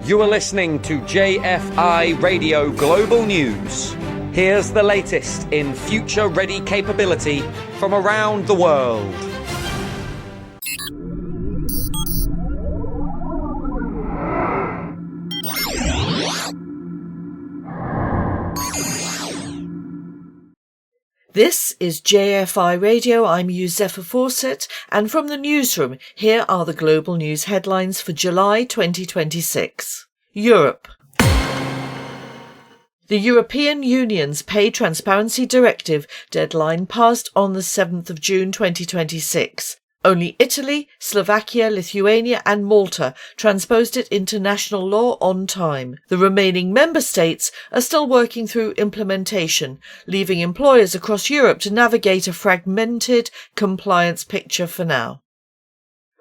You are listening to JFI Radio Global News. Here's the latest in future-ready capability from around the world. This is JFI Radio. I'm Yousepha Fawcett, and from the newsroom, here are the global news headlines for July 2026. Europe. The European Union's Pay Transparency Directive deadline passed on the 7th of June 2026. Only Italy, Slovakia, Lithuania and Malta transposed it into national law on time. The remaining member states are still working through implementation, leaving employers across Europe to navigate a fragmented compliance picture for now.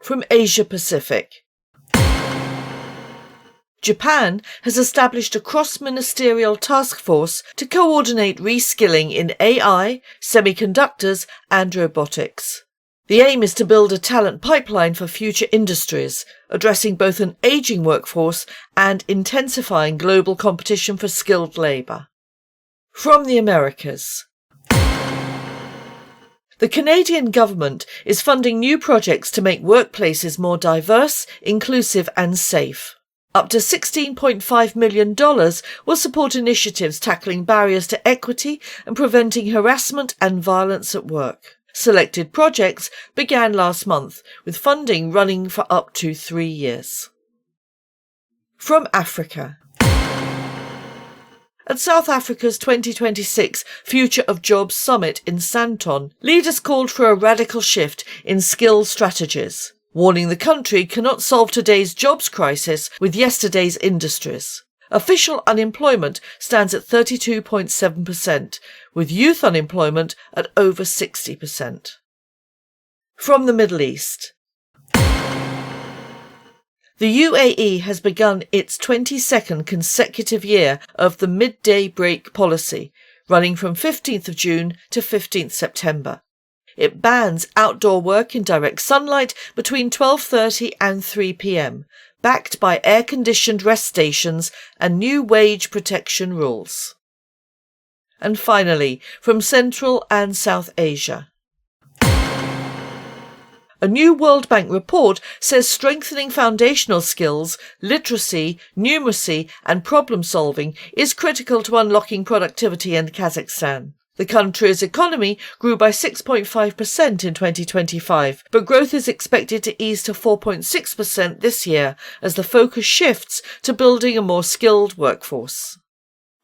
From Asia Pacific. Japan has established a cross-ministerial task force to coordinate reskilling in AI, semiconductors and robotics. The aim is to build a talent pipeline for future industries, addressing both an ageing workforce and intensifying global competition for skilled labour. From the Americas. The Canadian government is funding new projects to make workplaces more diverse, inclusive and safe. Up to $16.5 million will support initiatives tackling barriers to equity and preventing harassment and violence at work. Selected projects began last month, with funding running for up to 3 years. From Africa. At South Africa's 2026 Future of Jobs Summit in Sandton, leaders called for a radical shift in skills strategies, warning the country cannot solve today's jobs crisis with yesterday's industries. Official unemployment stands at 32.7%, with youth unemployment at over 60%. From the Middle East. The UAE has begun its 22nd consecutive year of the midday break policy, running from 15th of June to 15th September. It bans outdoor work in direct sunlight between 12:30 and 3 p.m, backed by air-conditioned rest stations and new wage protection rules. And finally, from Central and South Asia. A new World Bank report says strengthening foundational skills, literacy, numeracy and problem-solving is critical to unlocking productivity in Kazakhstan. The country's economy grew by 6.5% in 2025, but growth is expected to ease to 4.6% this year as the focus shifts to building a more skilled workforce.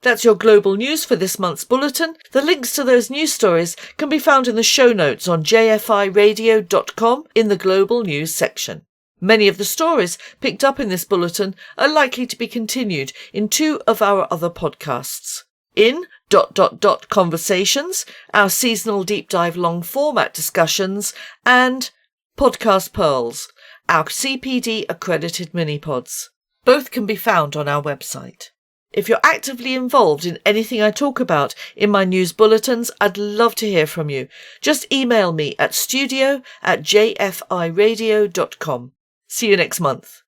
That's your global news for this month's bulletin. The links to those news stories can be found in the show notes on jfiradio.com in the global news section. Many of the stories picked up in this bulletin are likely to be continued in 2 of our other podcasts. In ... Conversations, our seasonal deep dive long format discussions, and Podcast Pearls, our CPD accredited mini-pods. Both can be found on our website. If you're actively involved in anything I talk about in my news bulletins, I'd love to hear from you. Just email me at studio@jfiradio.com. See you next month.